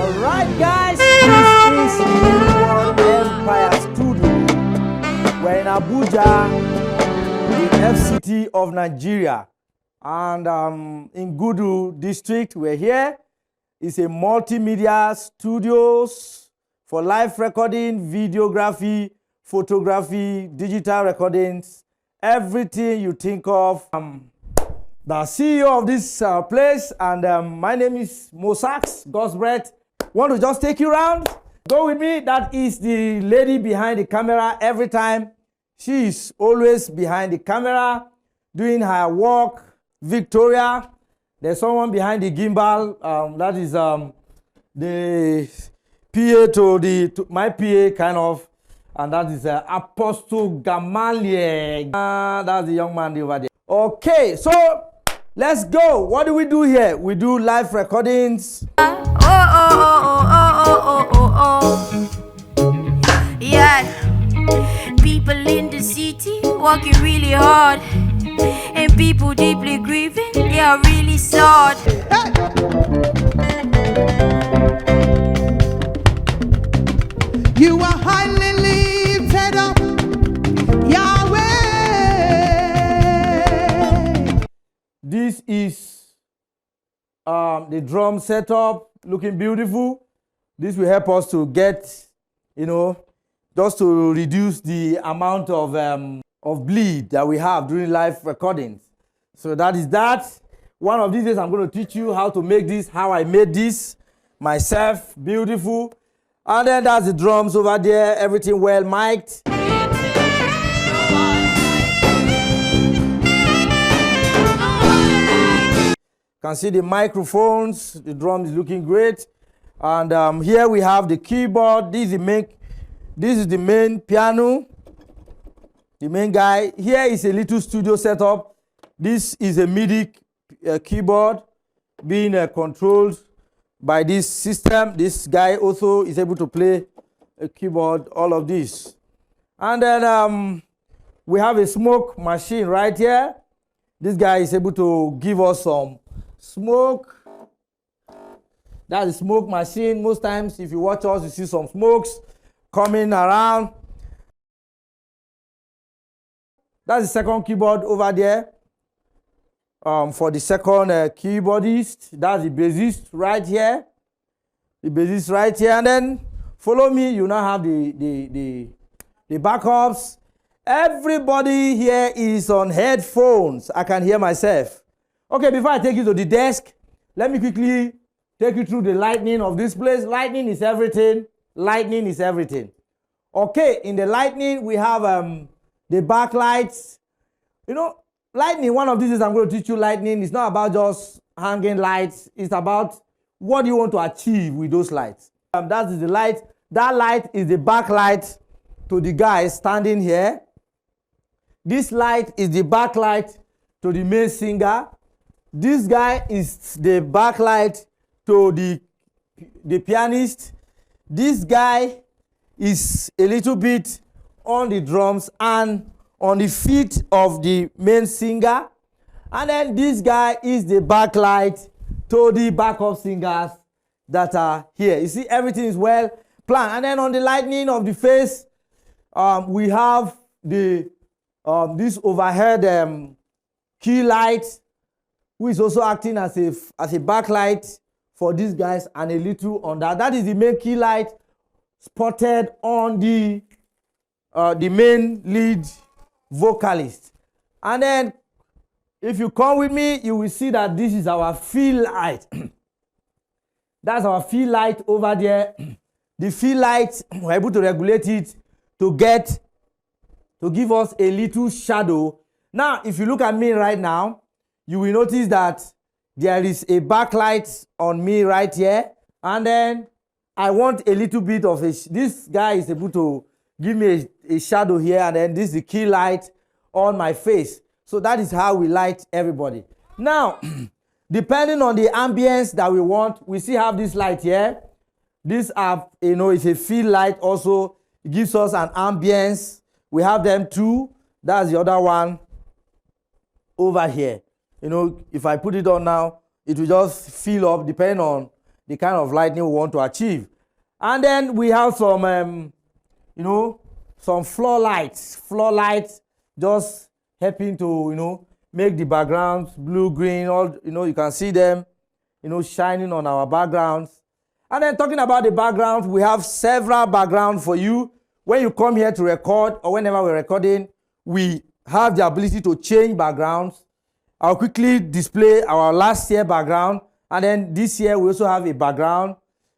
Alright guys, this is Lydian Empire Studio. We're in Abuja, the FCT of Nigeria. And in Gudu district, we're here. It's a multimedia studios for live recording, videography, photography, digital recordings, everything you think of. The CEO of this place, and my name is MOSAX, God's breath. Want to just take you around? Go with me. That is the lady behind the camera every time. She is always behind the camera doing her work. Victoria. There's someone behind the gimbal. That is the PA to my PA kind of, and that is Apostle Gamaliel. That's the young man over there. Okay, so let's go. What do we do here? We do live recordings. Yeah, people in the city working really hard, and people deeply grieving, they are really sad. You are highly lifted up, Yahweh. This is the drum setup, looking beautiful. This will help us to get, just to reduce the amount of bleed that we have during live recordings. So that is that. One of these days I'm going to teach you how to make this, how I made this myself, beautiful. And then that's the drums over there, everything well mic'd. You can see the microphones, the drum is looking great. And here we have the keyboard. This is the main piano, the main guy. Here is a little studio setup. This is a MIDI keyboard being controlled by this system. This guy also is able to play a keyboard, all of this. And then we have a smoke machine right here. This guy is able to give us some smoke. That's the smoke machine. Most times if you watch us, you see some smokes coming around. That's the second keyboard over there. For the second keyboardist, that's the bassist right here. The bassist right here. And then follow me, you now have the backups. Everybody here is on headphones. I can hear myself. Okay, before I take you to the desk, let me quickly take you through the lighting of this place. Lighting is everything. Lighting is everything. Okay, in the lighting, we have the backlights. Lighting, one of these is I'm going to teach you lighting. It's not about just hanging lights. It's about what you want to achieve with those lights. That is the light. That light is the backlight to the guy standing here. This light is the backlight to the main singer. This guy is the backlight to the pianist. This guy is a little bit on the drums and on the feet of the main singer. And then this guy is the backlight to the backup singers that are here. You see, everything is well planned. And then on the lighting of the face, we have the this overhead key light, who is also acting as a backlight for these guys, and a little on that. That is the main key light spotted on the main lead vocalist. And then if you come with me, you will see that this is our fill light. That's our fill light over there. The fill light, we're able to regulate it to give us a little shadow. Now, if you look at me right now, you will notice that there is a backlight on me right here. And then I want a little bit of this guy is able to give me a shadow here, and then this is the key light on my face. So that is how we light everybody. Now, depending on the ambience that we want, we still have this light here. This is a fill light also. It gives us an ambience. We have them too. That's the other one over here. If I put it on now, it will just fill up depending on the kind of lighting we want to achieve. And then we have some, some floor lights just helping to, make the backgrounds blue, green, all, you can see them, shining on our backgrounds. And then talking about the backgrounds, we have several backgrounds for you. When you come here to record or whenever we're recording, we have the ability to change backgrounds. I'll quickly display our last year background. And then this year, we also have a background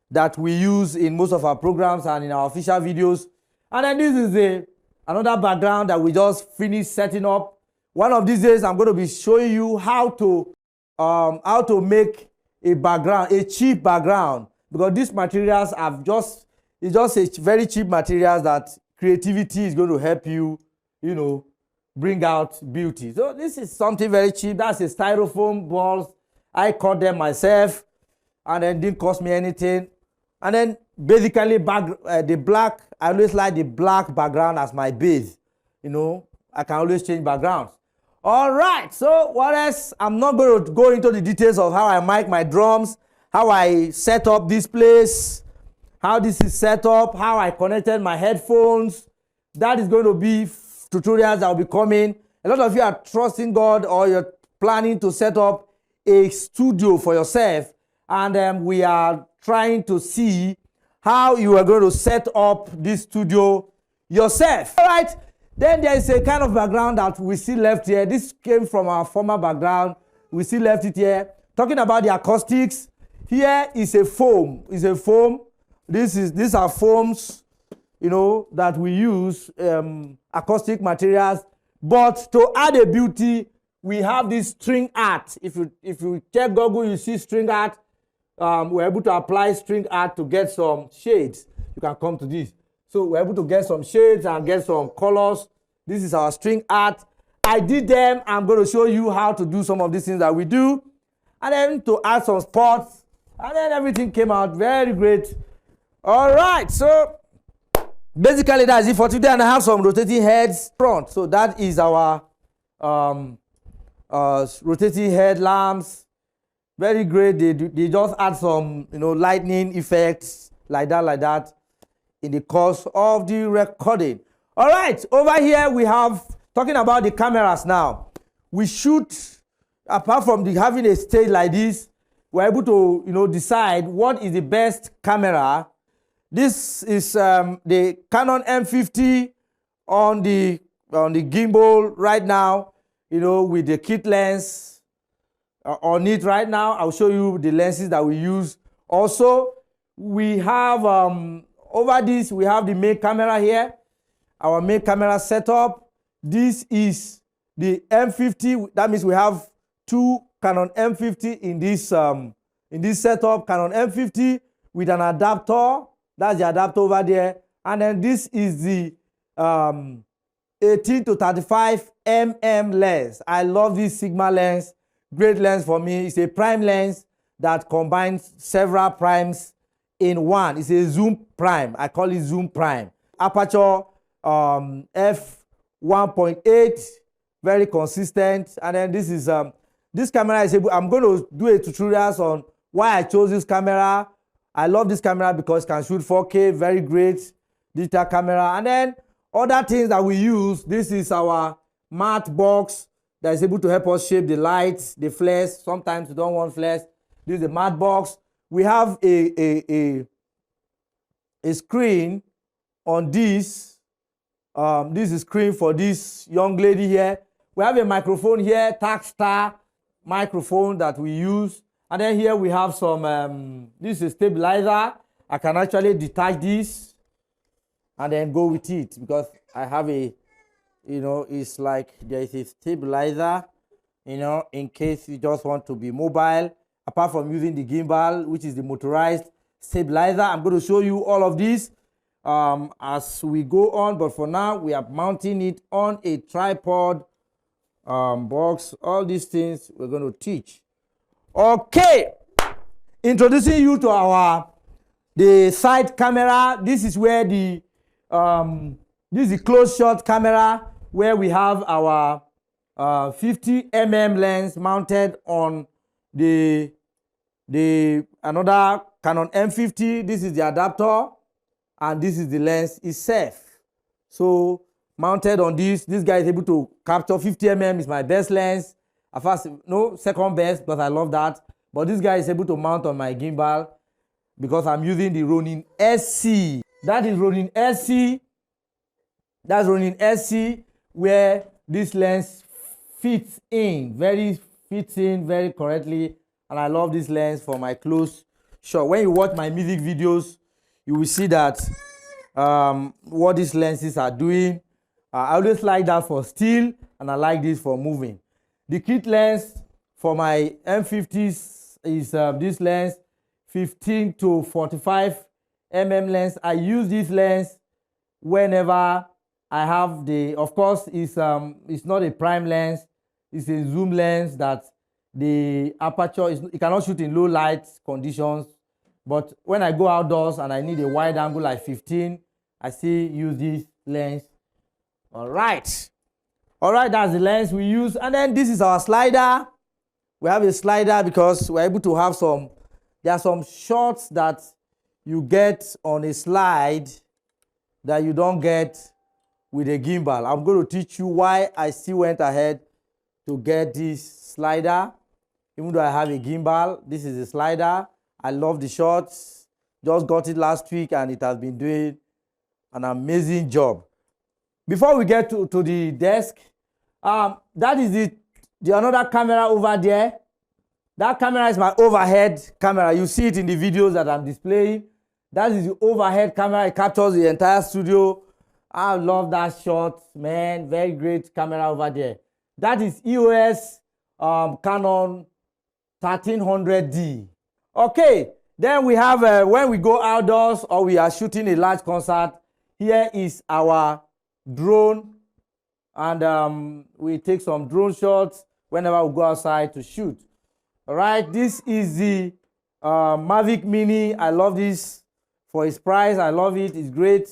that we use in most of our programs and in our official videos. And then this is another background that we just finished setting up. One of these days, I'm going to be showing you how to make a background, a cheap background, because these materials it's just a very cheap materials that creativity is going to help you, bring out beauty. So this is something very cheap. That's a styrofoam balls. I cut them myself, and then didn't cost me anything. And then basically the black, I always like the black background as my base. I can always change backgrounds. All right, so what else? I'm not going to go into the details of how I mic my drums, how I set up this place, how this is set up, how I connected my headphones. That is going to be tutorials that will be coming. A lot of you are trusting God, or you're planning to set up a studio for yourself, and we are trying to see how you are going to set up this studio yourself. All right, then there is a kind of background that we still left here. This came from our former background. We still left it here. Talking about the acoustics, here is a foam. These are foams, that we use, acoustic materials. But to add a beauty, we have this string art. If you check Google, you see string art. We're able to apply string art to get some shades. You can come to this. So we're able to get some shades and get some colors. This is our string art. I did them. I'm going to show you how to do some of these things that we do. And then to add some spots. And then everything came out very great. All right. So basically that's it for today. And I have some rotating heads front. So that is our rotating head lamps. Very great. They just add some, lightning effects like that in the course of the recording. All right, over here we have, talking about the cameras now. We shoot, apart from having a stage like this, we're able to, decide what is the best camera. This is the Canon M50 on the gimbal right now, with the kit lens on it right now. I'll show you the lenses that we use. Also, we have over this, we have the main camera here, our main camera setup. This is the M50. That means we have two Canon M50 in this setup. Canon M50 with an adapter. That's the adapter over there. And then this is the 18 to 35 mm lens. I love this Sigma lens. Great lens for me. It's a prime lens that combines several primes in one. It's a zoom prime. I call it zoom prime. Aperture f 1.8, very consistent. And then this is this camera is able. I'm going to do a tutorial on why I chose this camera. I love this camera because it can shoot 4K, very great digital camera. And then other things that we use. This is our matte box that is able to help us shape the lights, the flares. Sometimes we don't want flares. This is the matte box. We have a screen on this. This is a screen for this young lady here. We have a microphone here, Takstar microphone that we use. And then here we have some, this is a stabilizer. I can actually detach this and then go with it because I have a, it's like there is a stabilizer, in case you just want to be mobile. Apart from using the gimbal, which is the motorized stabilizer, I'm going to show you all of this as we go on. But for now, we are mounting it on a tripod box. All these things we're going to teach. Okay, introducing you to the side camera. This is where this is the close shot camera where we have our 50 mm lens mounted on the another Canon M50. This is the adapter, and this is the lens itself. So mounted on this guy is able to capture 50 mm is my best lens. At first, no, second best, but I love that. But this guy is able to mount on my gimbal because I'm using the Ronin SC. That is Ronin SC. That's Ronin SC, where this lens fits in very correctly. And I love this lens for my close shot. When you watch my music videos, you will see that what these lenses are doing. I always like that for still, and I like this for moving. The kit lens for my M50s is this lens, 15 to 45 mm lens. I use this lens whenever I have the, of course, it's not a prime lens. It's a zoom lens that the aperture is, it cannot shoot in low light conditions. But when I go outdoors and I need a wide angle like 15, I still use this lens. All right, that's the lens we use. And then this is our slider. We have a slider because we're able to have some, there are some shots that you get on a slide that you don't get with a gimbal. I'm going to teach you why I still went ahead to get this slider. Even though I have a gimbal, this is a slider. I love the shots. Just got it last week and it has been doing an amazing job. Before we get to the desk, that is the another camera over there. That camera is my overhead camera. You see it in the videos that I'm displaying. That is the overhead camera. It captures the entire studio. I love that shot, man. Very great camera over there. That is EOS Canon 1300D. Okay, then we have when we go outdoors or we are shooting a large concert, here is our drone, and we take some drone shots whenever we go outside to shoot. All right, this is the Mavic Mini. I love this for its price. I love it. It's great.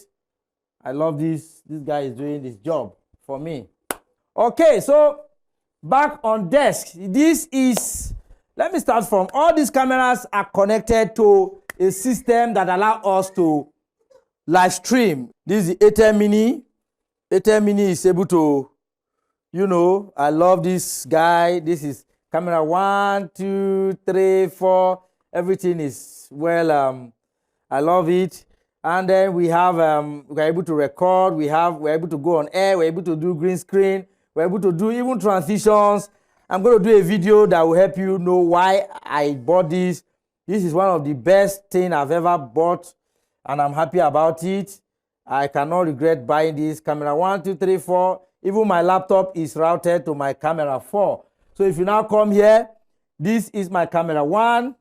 I love this. This guy is doing this job for me. Okay, so back on desk. This is, let me start from, all these cameras are connected to a system that allows us to live stream. This is the A10 Mini. A10 Mini is able to, you know, I love this guy. This is camera 1, 2, 3, 4. Everything is well, I love it. And then we have, we're able to record. We're able to go on air. We're able to do green screen. We're able to do even transitions. I'm going to do a video that will help you know why I bought this. This is one of the best things I've ever bought, and I'm happy about it. I cannot regret buying this. Camera 1, 2, 3, 4. Even my laptop is routed to my camera 4. So if you now come here, this is my camera 1.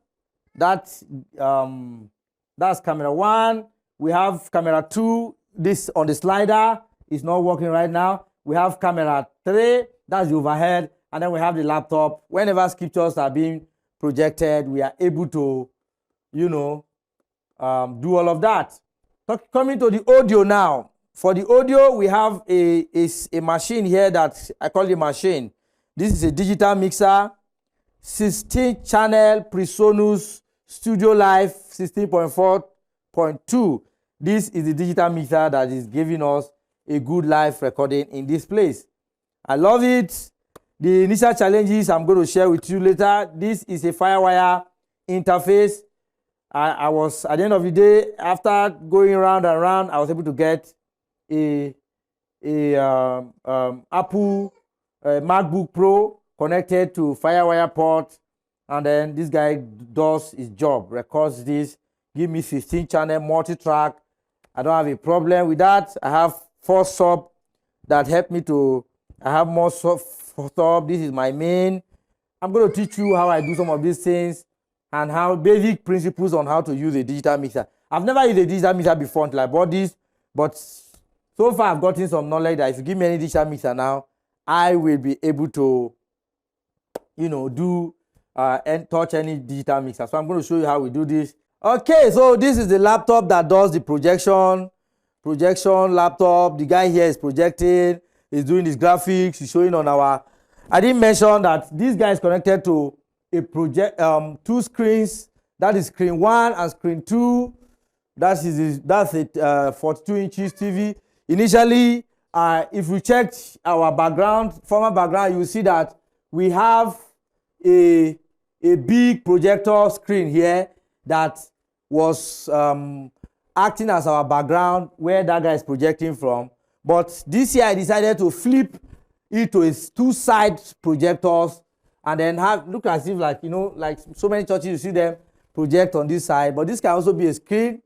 That's camera 1. We have camera 2. This on the slider is not working right now. We have camera 3. That's the overhead. And then we have the laptop. Whenever scriptures are being projected, we are able to, you know, do all of that. Coming to the audio now. For the audio, we have a machine here that I call the machine. This is a digital mixer, 16-channel PreSonus Studio Live 16.4.2. This is the digital mixer that is giving us a good live recording in this place. I love it. The initial challenges I'm going to share with you later. This is a Firewire interface. I was, at the end of the day, after going round and round, I was able to get a Apple MacBook Pro connected to Firewire port, and then this guy does his job, records this, give me 16-channel multi-track. I don't have a problem with that. I have 4 sub that help me to, I have more sub. This is my main. I'm going to teach you how I do some of these things and how basic principles on how to use a digital mixer. I've never used a digital mixer before until I bought this, but so far I've gotten some knowledge that if you give me any digital mixer now, I will be able to, you know, do and touch any digital mixer. So I'm going to show you how we do this. Okay, so this is the laptop that does the projection laptop. The guy here is projecting, he's doing his graphics, he's showing on our, I didn't mention that this guy is connected to a project, 2 screens That is screen 1 and screen 2. That's a 42 inches TV. Initially, if we checked our background, former background, you will see that we have a big projector screen here that was acting as our background where that guy is projecting from. But this year I decided to flip it to its 2 side projectors and then look as if, like, you know, like so many churches you see them project on this side, but this can also be a screen.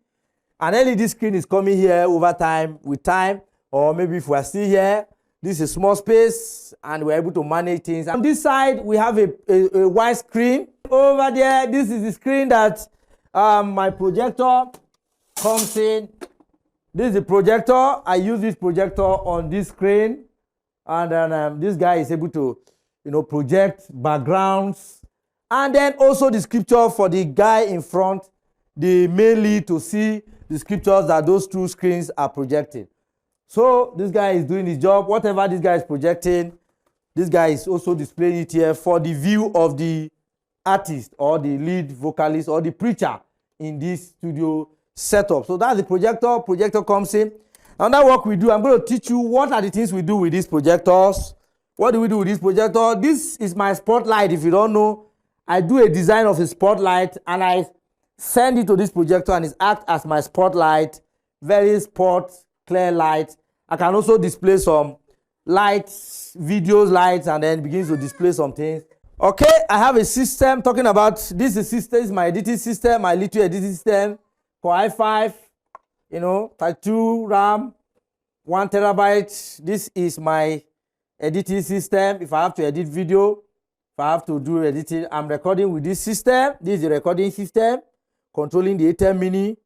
An LED screen is coming here over time, with time, or maybe if we are still here, this is a small space and we're able to manage things. On this side, we have a wide screen. Over there, this is the screen that my projector comes in. This is the projector. I use this projector on this screen, and then this guy is able to, you know, project backgrounds, and then also the scripture for the guy in front, the main lead, to see the scriptures that those 2 screens are projecting. So this guy is doing his job. Whatever this guy is projecting, this guy is also displaying it here for the view of the artist or the lead vocalist or the preacher in this studio setup. So that's the projector. Projector comes in. Another work we do, I'm going to teach you what are the things we do with these projectors. What do we do with this projector? This is my spotlight. If you don't know, I do a design of a spotlight and I send it to this projector and it acts as my spotlight. Very spot, clear light. I can also display some lights, videos, lights, and then begins to display some things. Okay, I have a system talking about this. System is my editing system, my little editing system. Core i5, you know, 32 RAM, 1 terabyte. This is my editing system. If I have to edit video, if I have to do editing, I'm recording with this system. This is the recording system controlling the ATEM Mini.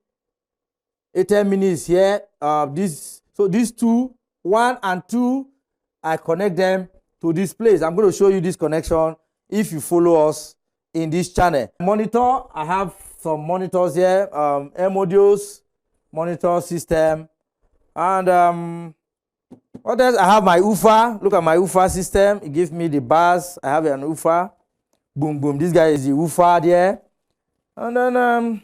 ATEM Mini is here. So these 2, 1 and 2, I connect them to this place. I'm going to show you this connection if you follow us in this channel. Monitor, I have some monitors here, modules, monitor system, and what else? I have my woofer. Look at my woofer system. It gives me the bass. I have an woofer. Boom, boom. This guy is the woofer there. And then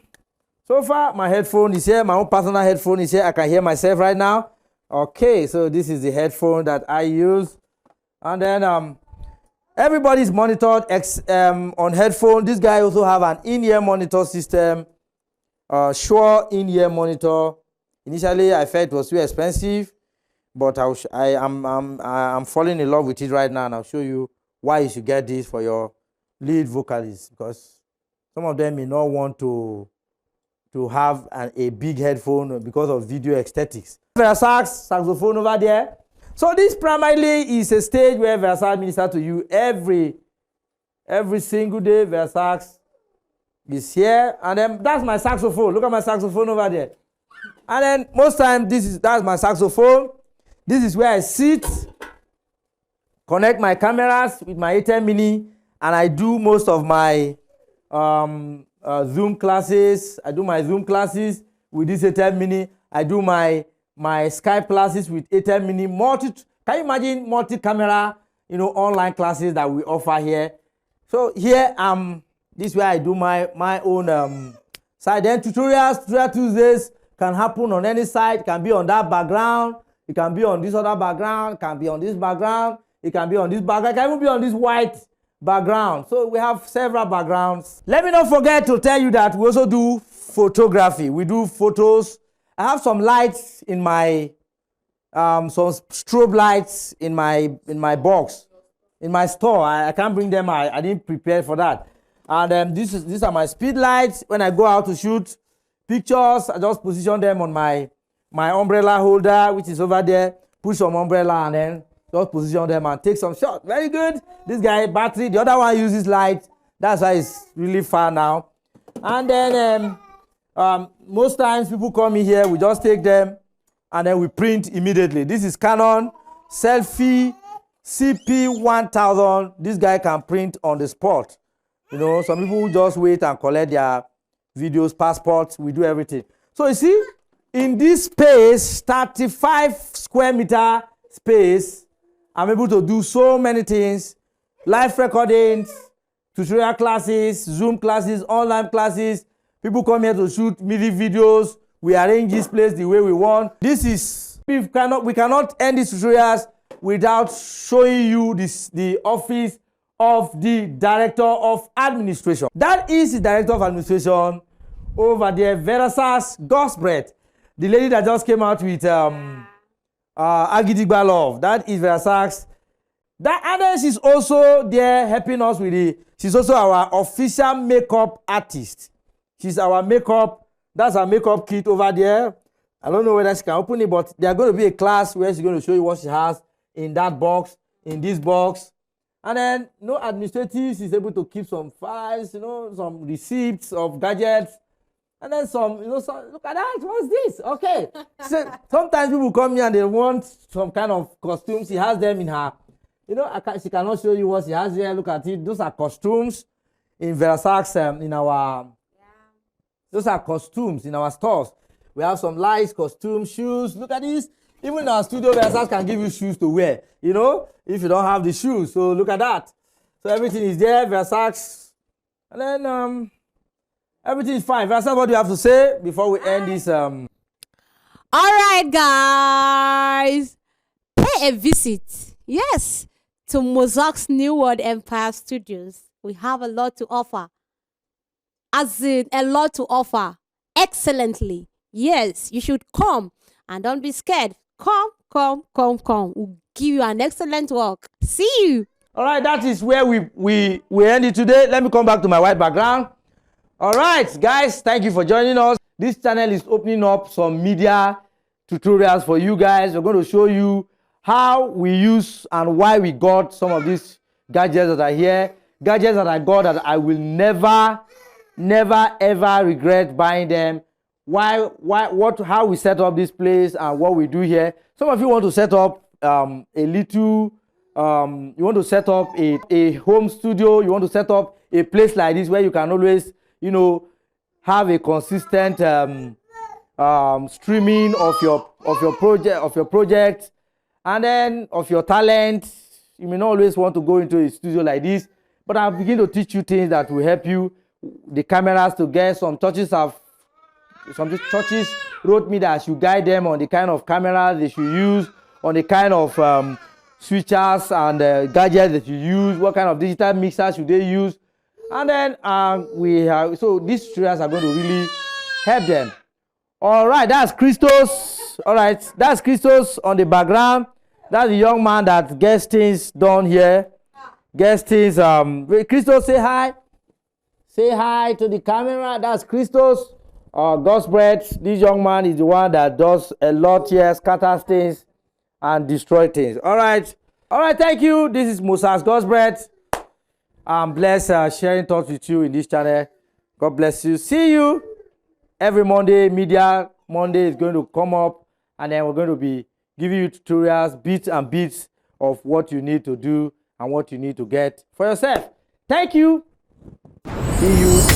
so far my headphone is here. My own personal headphone is here. I can hear myself right now. Okay, so this is the headphone that I use. And then everybody's monitored on headphone. This guy also have an in-ear monitor system. Shure in-ear monitor. Initially, I felt it was too expensive, but I'm falling in love with it right now, and I'll show you why you should get this for your lead vocalist, because some of them may not want to have a big headphone because of video aesthetics. Versax saxophone over there. So this primarily is a stage where Versax ministers to you every single day. Versax is here, and then that's my saxophone. Look at my saxophone over there. And then most time that's my saxophone. This is where I sit, connect my cameras with my ATEM Mini, and I do most of my Zoom classes. I do my Zoom classes with this ATEM Mini. I do my Skype classes with ATEM Mini. Can you imagine multi-camera, you know, online classes that we offer here? So here this is where I do my own side. Then tutorial Tuesdays can happen on any side. It can be on that background. It can be on this other background. It can be on this background. It can be on this background. It can even be on this white background. So we have several backgrounds. Let me not forget to tell you that we also do photography. We do photos. I have some lights in my some strobe lights in my box, in my store. I can't bring them. I didn't prepare for that. And these are my speed lights. When I go out to shoot pictures, I just position them on my umbrella holder, which is over there. Put some umbrella and then just position them and take some shots. Very good. This guy, battery. The other one uses light. That's why it's really far now. And then most times people come in here, we just take them and then we print immediately. This is Canon Selfie CP1000. This guy can print on the spot. You know, some people just wait and collect their videos, passports. We do everything. So you see, in this space, 35 square meter space, I'm able to do so many things. Live recordings, tutorial classes, Zoom classes, online classes, People come here to shoot music videos. We arrange this place the way we want. This is, we cannot end these tutorials without showing you the office of the Director of Administration. That is the Director of Administration over there, Versa's Gosbret, the lady that just came out with Agidigba Love. That is Versa's. That, and then she's also there helping us with she's also our official makeup artist. She's our makeup. That's our makeup kit over there. I don't know whether she can open it, but there's going to be a class where she's going to show you what she has in that box, in this box. And then, administrative, she's able to keep some files, some receipts of gadgets. And then some, look at that, what's this? Okay. So, sometimes people come here and they want some kind of costumes. She has them in her, she cannot show you what she has here. Look at it. Those are costumes in Versace, those are costumes in our stores. We have some lights, costumes, shoes. Look at this. Even in our studio, Versace can give you shoes to wear, if you don't have the shoes. So look at that. So everything is there, Versace. And then everything is fine. Versace, what do you have to say before we end this? All right, guys. Pay a visit. Yes, to MOSAX New World Empire Studios. We have a lot to offer. As in, a lot to offer. Excellently. Yes, you should come. And don't be scared. Come. We'll give you an excellent work. See you. All right, that is where we end it today. Let me come back to my white background. All right, guys, thank you for joining us. This channel is opening up some media tutorials for you guys. We're going to show you how we use and why we got some of these gadgets that are here. Gadgets that I got that I will never ever regret buying them. How we set up this place and what we do here. Some of you want to set up you want to set up a home studio. You want to set up a place like this where you can always, have a consistent streaming of your project, and then of your talent. You may not always want to go into a studio like this, but I'll begin to teach you things that will help you. The cameras to get some churches wrote me that I should guide them on the kind of cameras they should use, on the kind of switchers and gadgets that you use, what kind of digital mixers should they use. And then so these tutorials are going to really help them. All right, that's Christos. All right, that's Christos on the background. That's the young man that gets things done here. Gets things, Christos, say hi. Say hi to the camera. That's Christos. Gosbret. This young man is the one that does a lot here, scatters things and destroy things. All right, thank you. This is MOSAX Gosbret. I'm blessed sharing thoughts with you in this channel. God bless you. See you every Monday. Media Monday is going to come up, and then we're going to be giving you tutorials, bits and bits of what you need to do and what you need to get for yourself. Thank you. See you